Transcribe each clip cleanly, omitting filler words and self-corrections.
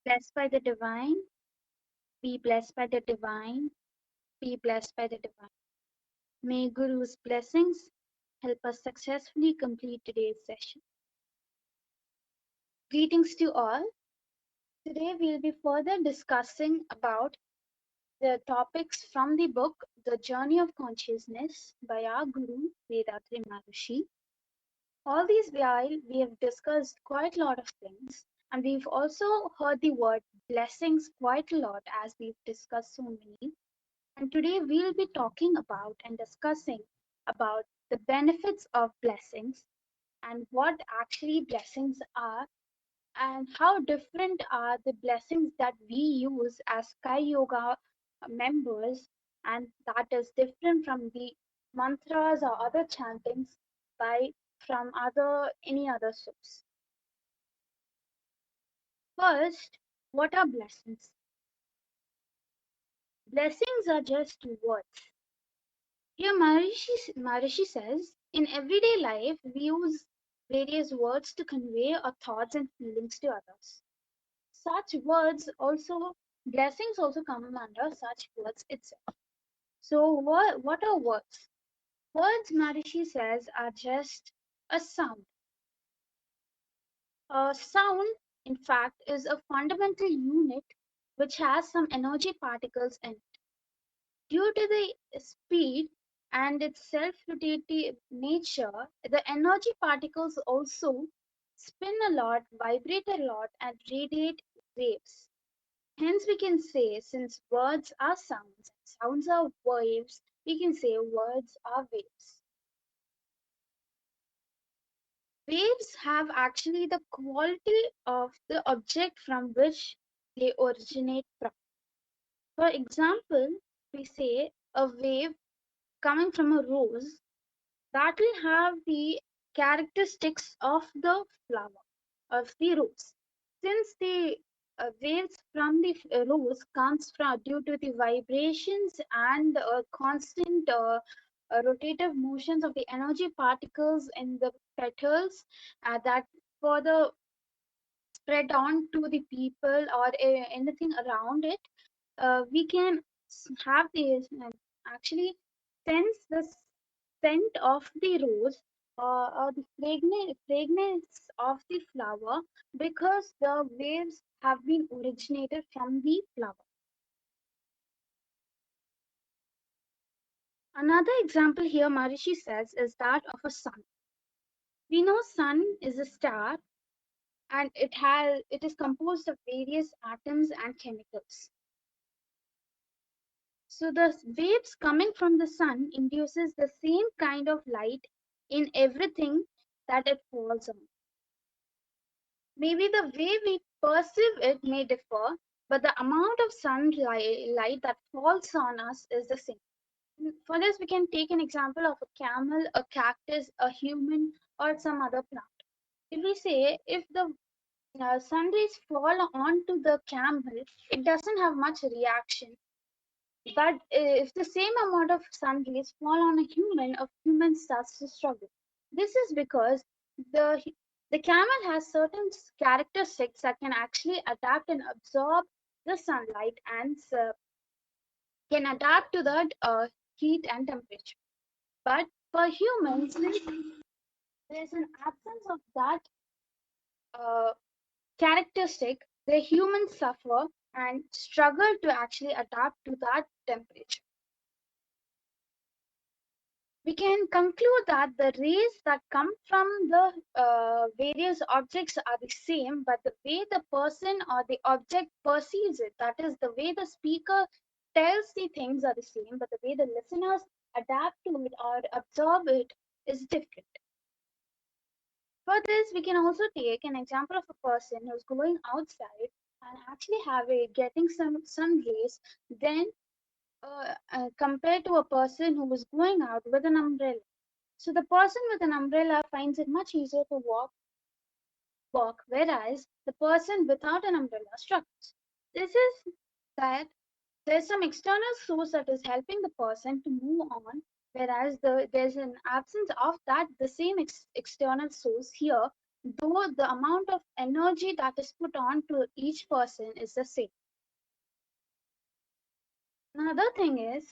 Blessed by the divine, be blessed by the divine, be blessed by the divine. May Guru's blessings help us successfully complete today's session. Greetings to all. Today we'll be further discussing about the topics from the book The Journey of Consciousness by our Guru Vedatri Maharishi. All these while we have discussed quite a lot of things, and we've also heard the word blessings quite a lot as we've discussed so many. And today we'll be talking about and discussing about the benefits of blessings and what actually blessings are and how different are the blessings that we use as Sky Yoga members, and that is different from the mantras or other chantings by from other any other source. First, what are blessings? Blessings are just words. Here Maharishi says, in everyday life we use various words to convey our thoughts and feelings to others. Such words also, blessings also come under such words itself. So what are words? Words, Maharishi says, are just a sound. A sound, in fact, is a fundamental unit which has some energy particles in it. Due to the speed and its self-rotative nature, the energy particles also spin a lot, vibrate a lot, and radiate waves. Hence, we can say, since words are sounds, sounds are waves, we can say words are waves. Waves have actually the quality of the object from which they originate from. For example, we say a wave coming from a rose that will have the characteristics of the flower of the rose. Since the waves from the rose comes from due to the vibrations and constant rotative motions of the energy particles in the petals that further spread on to the people or anything around it, we can have the actually sense the scent of the rose or the fragrance of the flower because the waves have been originated from the flower. Another example here Maharishi says is that of a sun. We know sun is a star and it is composed of various atoms and chemicals. So the waves coming from the sun induces the same kind of light in everything that it falls on. Maybe the way we perceive it may differ, but the amount of sunlight that falls on us is the same. For this, we can take an example of a camel, a cactus, a human, or some other plant. If we say if the sun rays fall onto the camel, it doesn't have much reaction. But if the same amount of sun rays fall on a human starts to struggle. This is because the the camel has certain characteristics that can actually adapt and absorb the sunlight and can adapt to that heat and temperature. But for humans, since there's an absence of that uh, characteristic, the humans suffer and struggle to actually adapt to that temperature. We can conclude that the rays that come from the various objects are the same, but the way the person or the object perceives it, that is, the way the speaker tells the things are the same, but the way the listeners adapt to it or absorb it is different. For this, we can also take an example of a person who's going outside and actually getting some sun rays, then compared to a person who was going out with an umbrella. So the person with an umbrella finds it much easier to walk, whereas the person without an umbrella struggles. This is that there's some external source that is helping the person to move on, whereas there's an absence of that the same external source here, though the amount of energy that is put on to each person is the same. Another thing is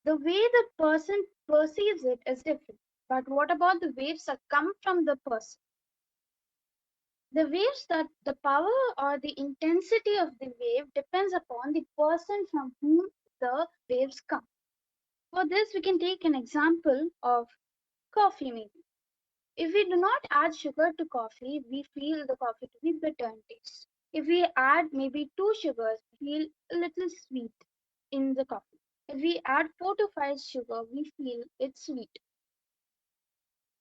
the way the person perceives it is different. But what about the waves that come from the person? The waves that the power or the intensity of the wave depends upon the person from whom the waves come. For this, we can take an example of coffee maybe. If we do not add sugar to coffee, we feel the coffee to be bitter in taste. If we add maybe two sugars, we feel a little sweet in the coffee. If we add four to five sugar, we feel it's sweet.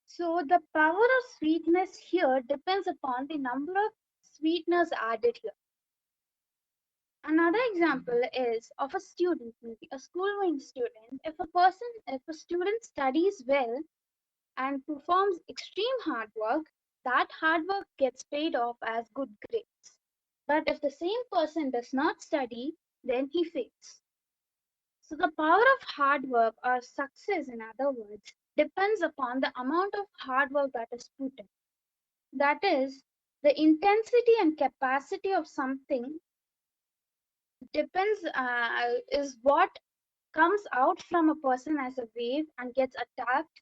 So the power of sweetness here depends upon the number of sweeteners added here. Another example is of a student, maybe a school-going student. If a student studies well and performs extreme hard work, that hard work gets paid off as good grades. But if the same person does not study, then he fails. So the power of hard work or success, in other words, depends upon the amount of hard work that is put in. That is, the intensity and capacity of something depends is what comes out from a person as a wave and gets attacked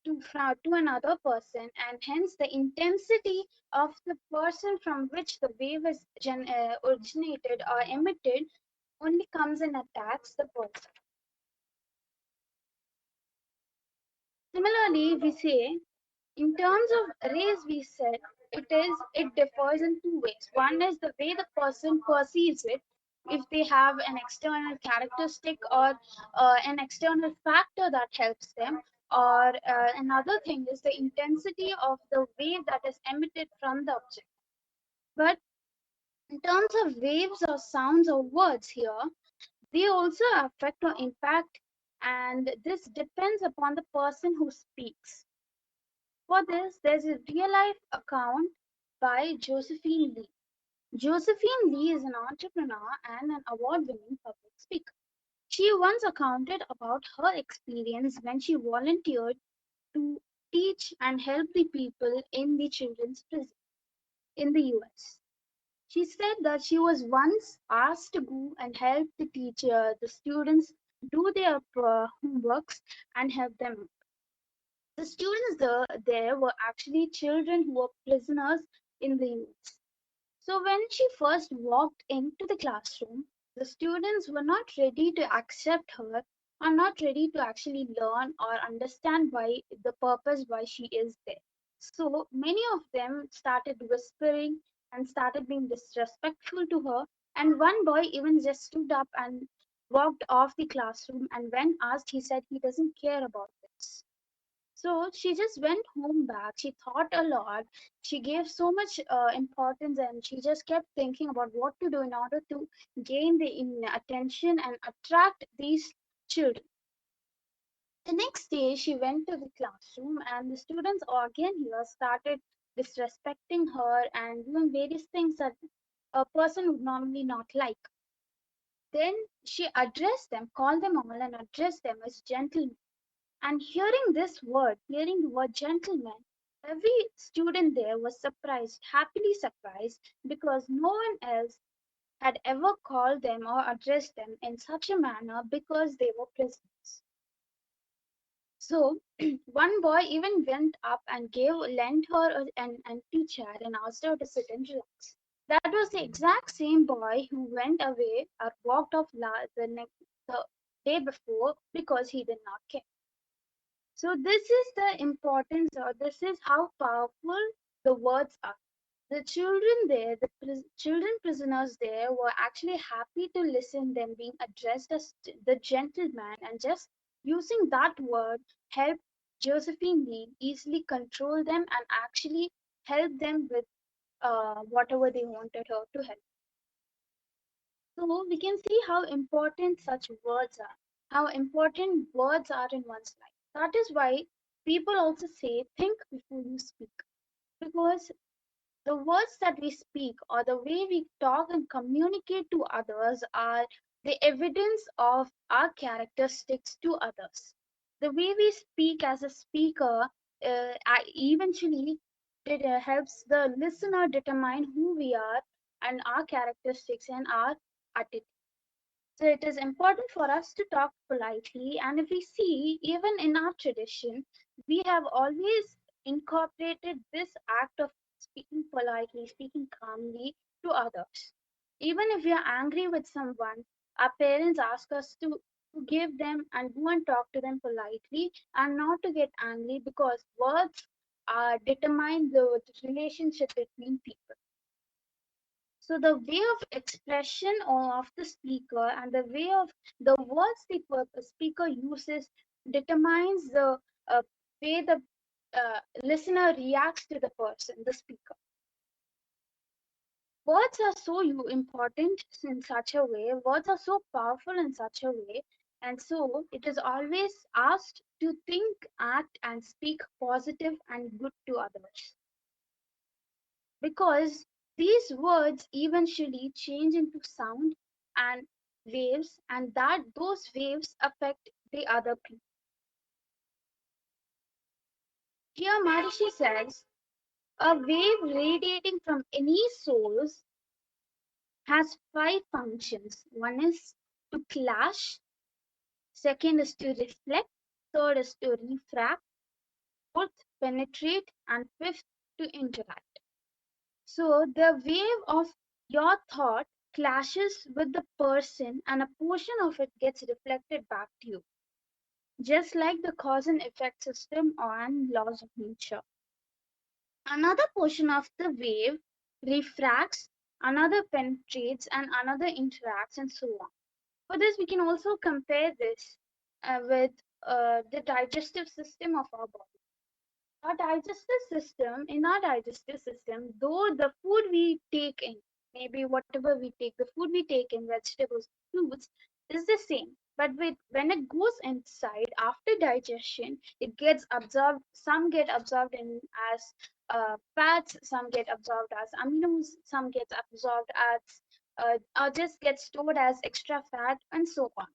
to another person, and hence the intensity of the person from which the wave is originated or emitted only comes and attacks the person. Similarly, we say in terms of race, we said it differs in two ways. One is the way the person perceives it, if they have an external characteristic or an external factor that helps them, or another thing is the intensity of the wave that is emitted from the object. But in terms of waves or sounds or words here, they also affect or impact, and this depends upon the person who speaks. For this, there's a real life account by Josephine Lee. Josephine Lee is an entrepreneur and an award winning public speaker. She once accounted about her experience when she volunteered to teach and help the people in the children's prison in the US. She said that she was once asked to go and help the students do their homeworks and help them. The students there were actually children who were prisoners in the US. So when she first walked into the classroom, the students were not ready to accept her, or not ready to actually learn or understand the purpose why she is there. So many of them started whispering and started being disrespectful to her. And one boy even just stood up and walked off the classroom. And when asked, he said he doesn't care about this. So she just went home back. She thought a lot. She gave so much importance, and she just kept thinking about what to do in order to gain the attention and attract these children. The next day, she went to the classroom, and the students again here started disrespecting her and doing various things that a person would normally not like. Then she addressed them, called them all, and addressed them as gentlemen. And hearing the word gentleman, every student there was surprised, happily surprised, because no one else had ever called them or addressed them in such a manner because they were prisoners. So one boy even went up and lent her an empty chair and asked her to sit and relax. That was the exact same boy who went away or walked off the day before because he did not care. So this is the importance, or this is how powerful the words are. The children there, children prisoners there were actually happy to listen them being addressed as the gentleman, and just using that word helped Josephine Lee easily control them and actually help them with whatever they wanted her to help. So we can see how important such words are, how important words are in one's life. That is why people also say, think before you speak. Because the words that we speak or the way we talk and communicate to others are the evidence of our characteristics to others. The way we speak as a speaker eventually it helps the listener determine who we are and our characteristics and our attitude. So it is important for us to talk politely, and if we see, even in our tradition, we have always incorporated this act of speaking politely, speaking calmly to others. Even if we are angry with someone, our parents ask us to give them and go and talk to them politely and not to get angry, because words determine the relationship between people. So the way of expression of the speaker and the way of the words the speaker uses determines the way the listener reacts to the person, the speaker. Words are so important in such a way, words are so powerful in such a way, and so it is always asked to think, act, and speak positive and good to others, because these words eventually change into sound and waves, and that those waves affect the other people. Here Maharishi says, a wave radiating from any source has five functions. One is to clash, second is to reflect, third is to refract, fourth penetrate, and fifth to interact. So the wave of your thought clashes with the person, and a portion of it gets reflected back to you, just like the cause and effect system and laws of nature. Another portion of the wave refracts, another penetrates, and another interacts, and so on. For this, we can also compare this with the digestive system of our body. In our digestive system, though the food we take in, maybe whatever we take, the food we take in, vegetables, fruits, is the same. But when it goes inside after digestion, it gets absorbed. Some get absorbed in as fats, some get absorbed as aminos, some get absorbed as or just get stored as extra fat, and so on.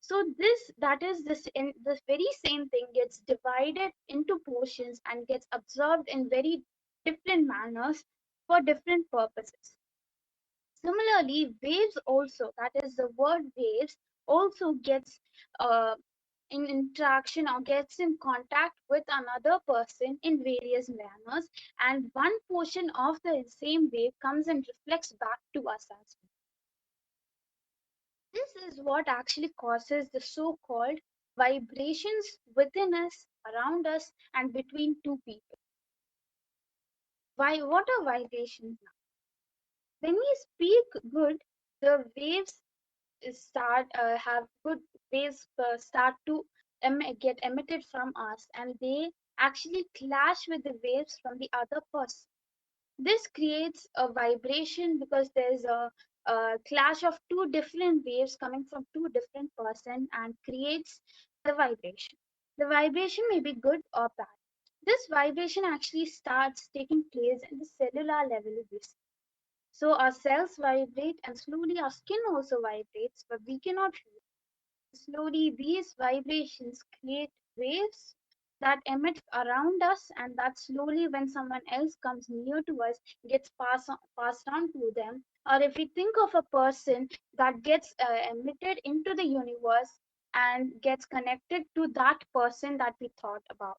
So this very same thing gets divided into portions and gets absorbed in very different manners for different purposes. Similarly, waves also, that is the word waves, also gets uh, in interaction or gets in contact with another person in various manners, and one portion of the same wave comes and reflects back to us as well. This is what actually causes the so-called vibrations within us, around us, and between two people. Why? What are vibrations now? When we speak good, the waves start have good waves start to get emitted from us, and they actually clash with the waves from the other person. This creates a vibration because there's a clash of two different waves coming from two different person and creates the vibration. The vibration may be good or bad. This vibration actually starts taking place in the cellular level of this. So our cells vibrate and slowly our skin also vibrates, but we cannot feel. Slowly, these vibrations create waves that emit around us, and that slowly, when someone else comes near to us, gets passed on to them. Or if we think of a person that gets emitted into the universe and gets connected to that person that we thought about.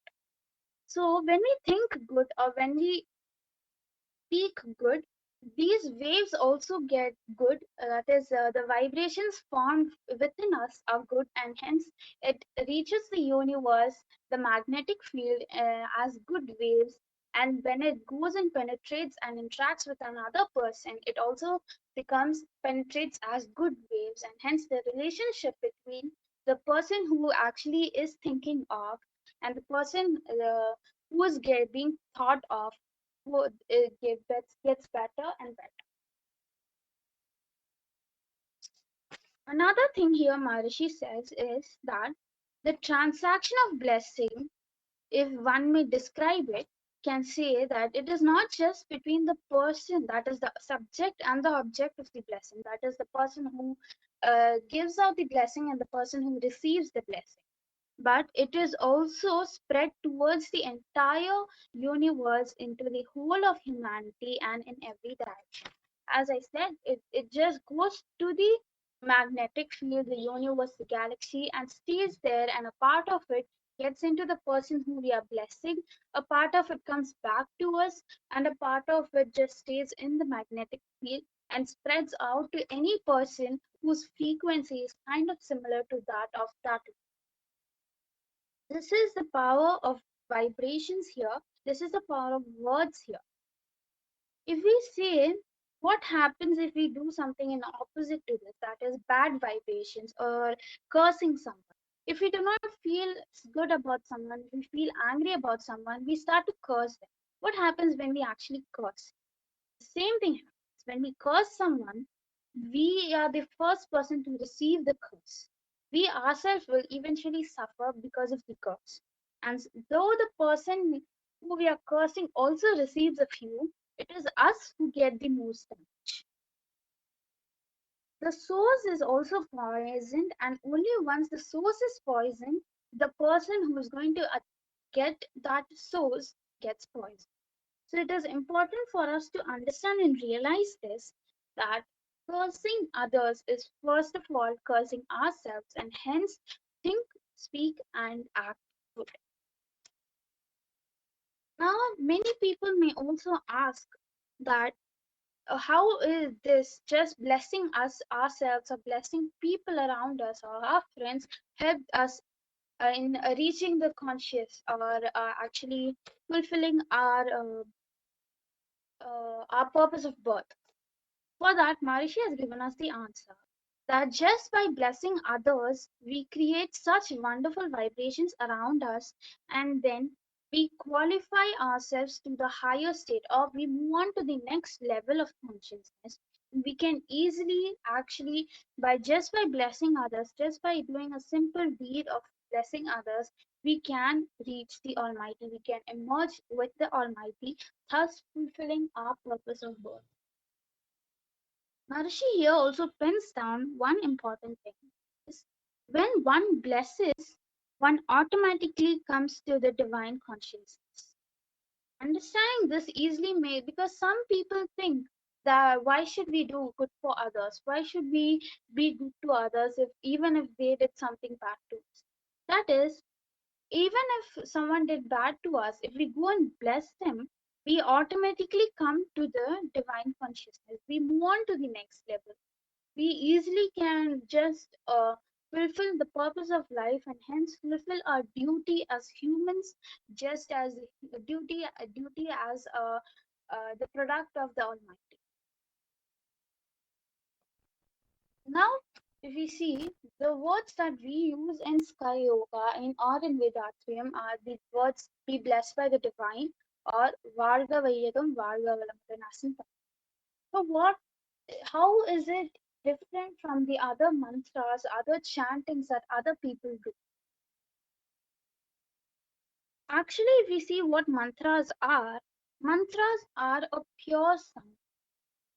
So when we think good or when we speak good, these waves also get good. That is, the vibrations formed within us are good, and hence it reaches the universe, the magnetic field, as good waves. And when it goes and penetrates and interacts with another person, it also becomes penetrates as good waves, and hence the relationship between the person who actually is thinking of and the person who is being thought of would gets better and better. Another thing here Maharishi says is that the transaction of blessing, if one may describe it, can say that it is not just between the person, that is the subject, and the object of the blessing, that is the person who gives out the blessing and the person who receives the blessing. but it is also spread towards the entire universe into the whole of humanity and in every direction. As I said, it just goes to the magnetic field, the universe, the galaxy, and stays there, and a part of it gets into the person who we are blessing, a part of it comes back to us, and a part of it just stays in the magnetic field and spreads out to any person whose frequency is kind of similar to that of that. This is the power of vibrations here. This is the power of words here. If we say, what happens if we do something in opposite to this, that is bad vibrations or cursing someone? If we do not feel good about someone, if we feel angry about someone, we start to curse them. What happens when we actually curse? The same thing happens. When we curse someone, we are the first person to receive the curse. We ourselves will eventually suffer because of the curse. And though the person who we are cursing also receives a few, it is us who get the most damage. The source is also poisoned, and only once the source is poisoned, the person who is going to get that source gets poisoned. So it is important for us to understand and realize this, that cursing others is first of all cursing ourselves, and hence think, speak, and act good. Now, many people may also ask that how is this just blessing us ourselves or blessing people around us or our friends help us in reaching the conscious or actually fulfilling our purpose of birth? For that, Maharishi has given us the answer that just by blessing others, we create such wonderful vibrations around us, and then we qualify ourselves to the higher state, or we move on to the next level of consciousness. We can easily, actually, by blessing others, just by doing a simple deed of blessing others, we can reach the Almighty. We can emerge with the Almighty, thus fulfilling our purpose of birth. Maharishi here also pins down one important thing is when one blesses, one automatically comes to the divine consciousness. Understanding this easily may, because some people think that why should we do good for others? Why should we be good to others if even if they did something bad to us? That is, even if someone did bad to us, if we go and bless them, we automatically come to the divine consciousness. We move on to the next level. We easily can just fulfill the purpose of life and hence fulfill our duty as humans, just as a duty as the product of the Almighty. Now, if we see the words that we use in Sky Yoga in or in Vedatrium are the words "be blessed by the divine" or "Vaazhga Vaazhga Valamudan." So, how is it different from the other mantras, other chantings that other people do? Actually, if we see what mantras are a pure sound.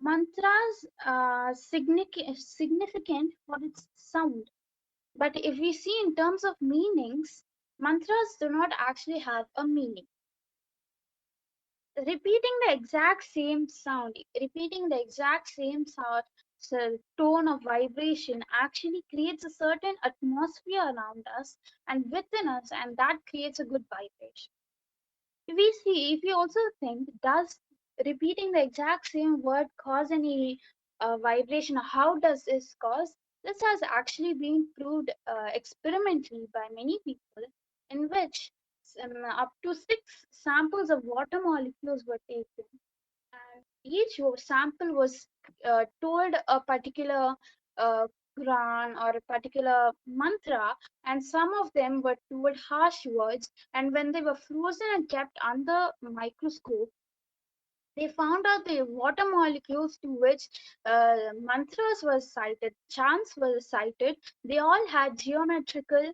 Mantras are significant for its sound. But if we see in terms of meanings, mantras do not actually have a meaning. Repeating the exact same sound, repeating the exact same sound, so tone of vibration actually creates a certain atmosphere around us and within us, and that creates a good vibration. If we also think, does repeating the exact same word cause any vibration? How does this cause? This has actually been proved experimentally by many people, in which up to 6 samples of water molecules were taken, and each sample was told a particular uh, Quran or a particular mantra, and some of them were told harsh words. And when they were frozen and kept under microscope, they found out the water molecules to which mantras were cited, chants were cited. They all had geometrical,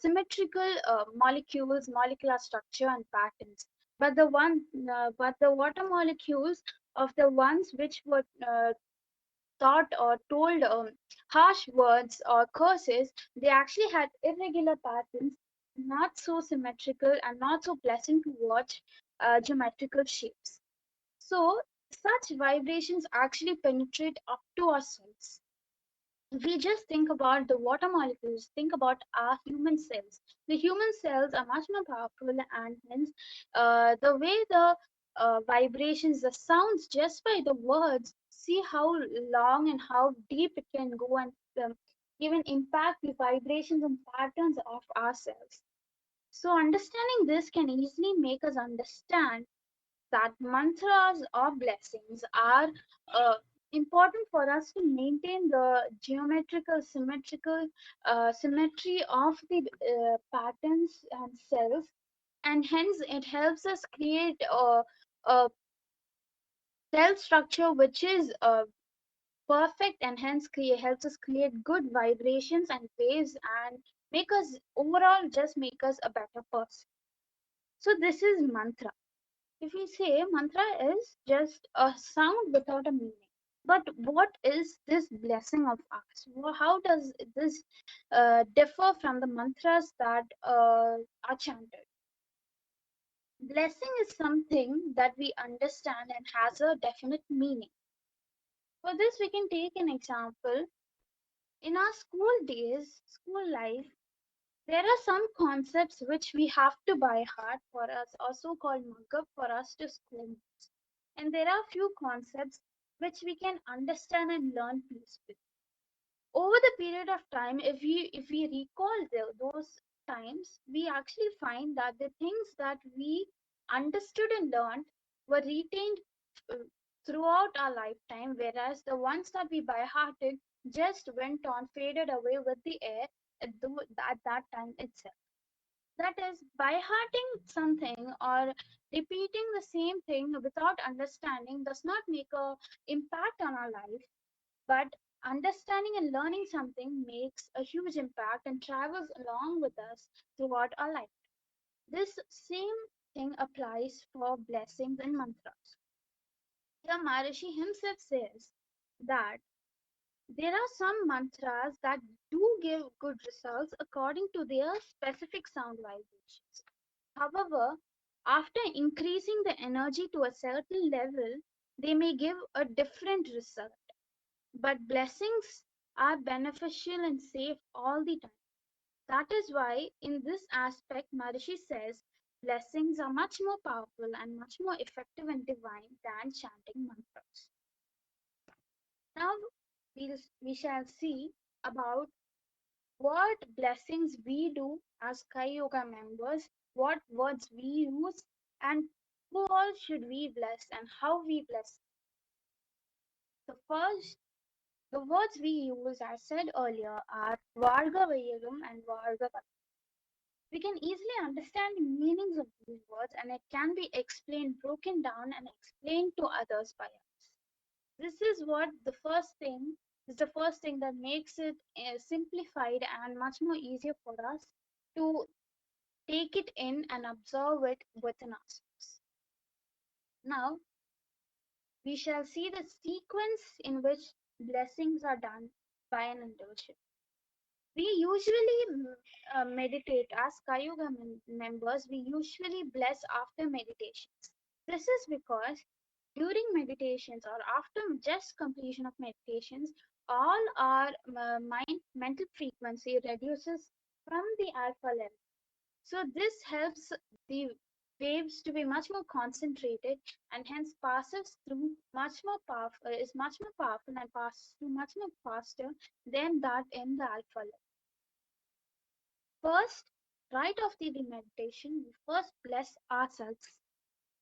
symmetrical molecules, molecular structure, and patterns. But the water molecules of the ones which were thought or told harsh words or curses, they actually had irregular patterns, not so symmetrical and not so pleasant to watch, geometrical shapes. So, such vibrations actually penetrate up to our cells. We just think about the water molecules, think about our human cells. The human cells are much more powerful, and hence the way the vibrations, the sounds, just by the words, see how long and how deep it can go, and even impact the vibrations and patterns of our cells. So, understanding this can easily make us understand that mantras or blessings are uh, important for us to maintain the geometrical symmetrical symmetry of the patterns and cells, and hence it helps us create a cell structure which is perfect, and hence helps us create good vibrations and waves, and make us overall just make us a better person. So this is mantra. If we say mantra is just a sound without a meaning. But what is this blessing of ours? How does this differ from the mantras that are chanted? Blessing is something that we understand and has a definite meaning. For this, we can take an example. In our school days, school life, there are some concepts which we have to by heart for us, also called mug up for us to school. And there are few concepts which we can understand and learn peacefully. Over the period of time, if we recall those times, we actually find that the things that we understood and learned were retained uh, throughout our lifetime, whereas the ones that we by hearted just went on, faded away with the air at that time itself. That is, by hearting something or repeating the same thing without understanding does not make a impact on our life, but understanding and learning something makes a huge impact and travels along with us throughout our life. This same thing applies for blessings and mantras. Here Maharishi himself says that there are some mantras that do give good results according to their specific sound vibrations. However, after increasing the energy to a certain level, they may give a different result. But blessings are beneficial and safe all the time. That is why, in this aspect, Maharishi says blessings are much more powerful and much more effective and divine than chanting mantras. Now, we shall see about what blessings we do as Kai Yoga members, what words we use, and who all should we bless and how we bless. The first, the words we use, as said earlier, are Vaazhga Valamudan and Vaazhga Valamudan. We can easily understand the meanings of these words, and it can be explained, broken down, and explained to others by us. This is what the first thing is the first thing that makes it simplified and much more easier for us to take it in and absorb it within ourselves. Now, we shall see the sequence in which blessings are done by an individual. We usually meditate as Kayuga members, we usually bless after meditations. This is because during meditations or after just completion of meditations, all our mental frequency reduces from the alpha level. So this helps the waves to be much more concentrated, and hence passes through much more powerful, is much more powerful and passes through much more faster than that in the alpha level. First, right after the meditation, we first bless ourselves.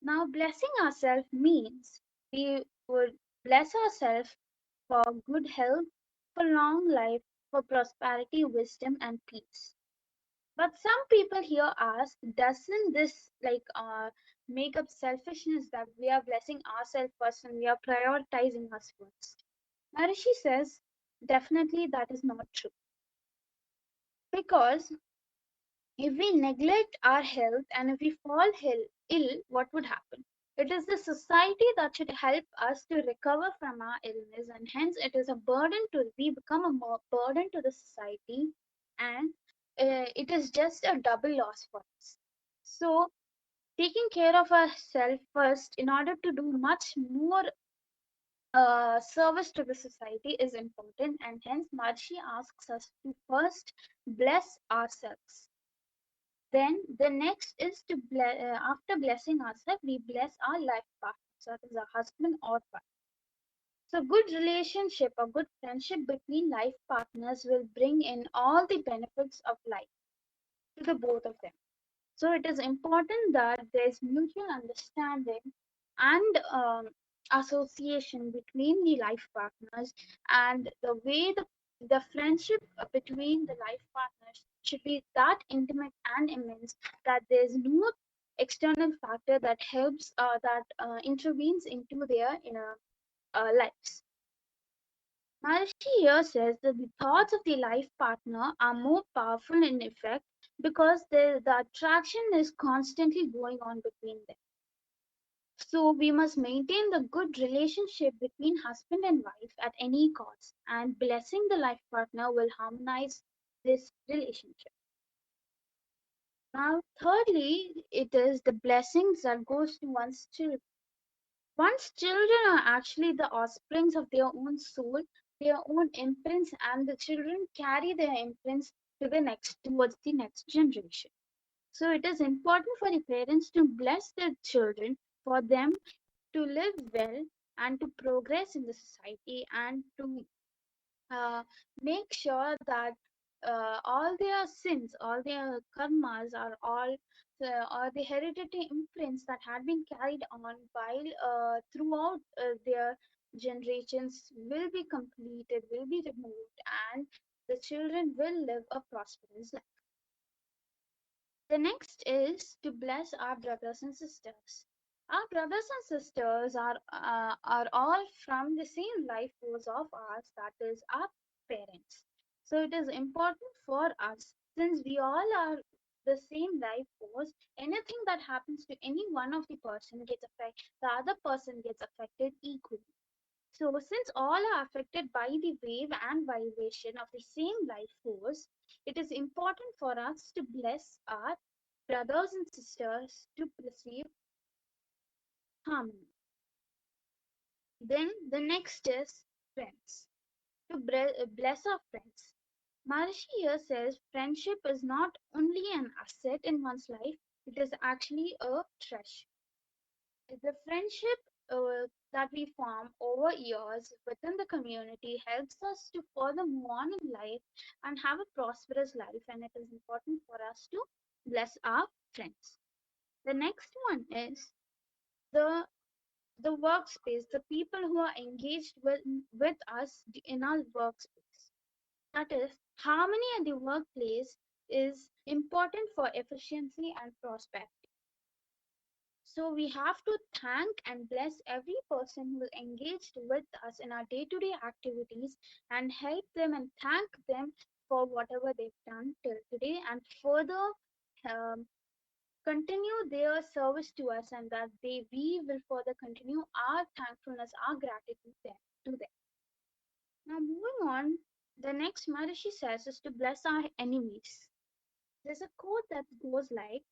Now, blessing ourselves means we would bless ourselves for good health, for long life, for prosperity, wisdom, and peace. But some people here ask, doesn't this make up selfishness that we are blessing ourselves first and we are prioritizing us first? Maharishi says, definitely that is not true. Because if we neglect our health and if we fall ill, what would happen? It is the society that should help us to recover from our illness, and hence it is a burden to we become a more burden to the society, and it is just a double loss for us. So, taking care of ourselves first in order to do much more service to the society is important, and hence Maharishi asks us to first bless ourselves. Then the next is to after blessing ourselves, we bless our life partner, so that is a husband or wife. So good relationship or good friendship between life partners will bring in all the benefits of life to the both of them. So it is important that there's mutual understanding and association between the life partners, and the way the friendship between the life partners should be that intimate and immense that there's no external factor that helps that intervenes into their inner lives. Maharishi here says that the thoughts of the life partner are more powerful in effect because the attraction is constantly going on between them. So we must maintain the good relationship between husband and wife at any cost, and blessing the life partner will harmonize this relationship. Now, thirdly, it is the blessings that goes to one's children. One's children are actually the offsprings of their own soul, their own imprints, and the children carry their imprints to the next towards the next generation. So it is important for the parents to bless their children for them to live well and to progress in the society, and to uh, make sure that all their sins, all their karmas are all or the hereditary imprints that had been carried on while throughout their generations will be completed, will be removed, and the children will live a prosperous life. The next is to bless our brothers and sisters. Our brothers and sisters are all from the same life force of ours, that is our parents. So it is important for us, since we all are the same life force, anything that happens to any one of the person gets affected, the other person gets affected equally. So, since all are affected by the wave and vibration of the same life force, it is important for us to bless our brothers and sisters to perceive harmony. Then the next is friends. To bless our friends. Maharishi here says friendship is not only an asset in one's life, it is actually a treasure. The friendship that we form over years within the community helps us to further move on in life and have a prosperous life, and it is important for us to bless our friends. The next one is the the workspace, the people who are engaged with us in our workspace. That is, harmony at the workplace is important for efficiency and prosperity. So we have to thank and bless every person who is engaged with us in our day-to-day activities, and help them and thank them for whatever they've done till today, and further um, continue their service to us, and that we will further continue our thankfulness, our gratitude to them. Now moving on, the next Maharishi says is to bless our enemies. There's a quote that goes like,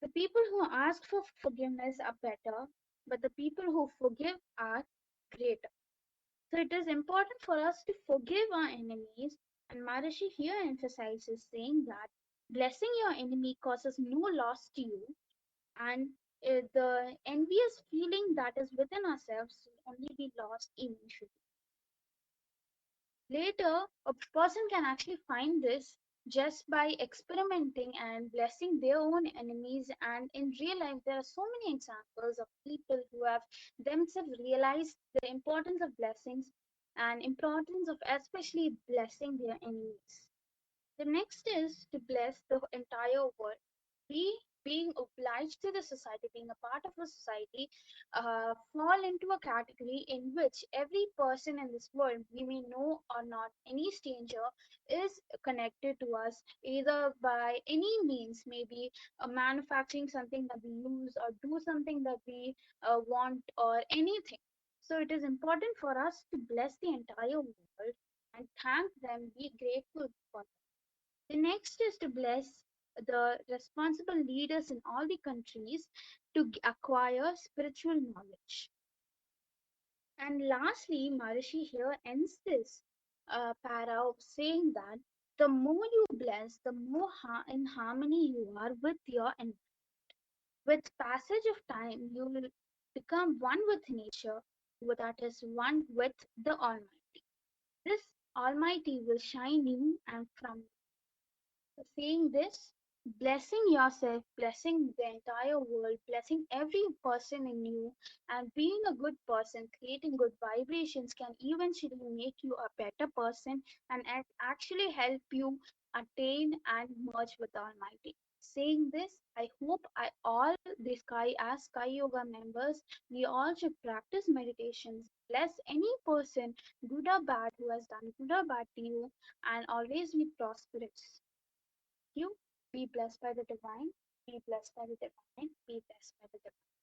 the people who ask for forgiveness are better, but the people who forgive are greater. So it is important for us to forgive our enemies, and Maharishi here emphasizes saying that blessing your enemy causes no loss to you, and the envious feeling that is within ourselves will only be lost eventually. Later, a person can actually find this just by experimenting and blessing their own enemies. And in real life, there are so many examples of people who have themselves realized the importance of blessings and importance of especially blessing their enemies. The next is to bless the entire world. We being obliged to the society, being a part of a society, fall into a category in which every person in this world, we may know or not, any stranger, is connected to us either by any means, maybe manufacturing something that we use or do something that we want or anything. So it is important for us to bless the entire world and thank them, be grateful for them. The next is to bless the responsible leaders in all the countries to acquire spiritual knowledge. And lastly, Maharishi here ends this para of saying that the more you bless, the more in harmony you are with your environment. With passage of time, you will become one with nature, that is, one with the Almighty. This Almighty will shine you and from saying this, blessing yourself, blessing the entire world, blessing every person in you, and being a good person, creating good vibrations can eventually make you a better person and actually help you attain and merge with the Almighty. Saying this, I hope I all the Sky as Sky Yoga members, we all should practice meditations. Bless any person, good or bad, who has done good or bad to you, and always be prosperous. You be blessed by the divine, be blessed by the divine, be blessed by the divine.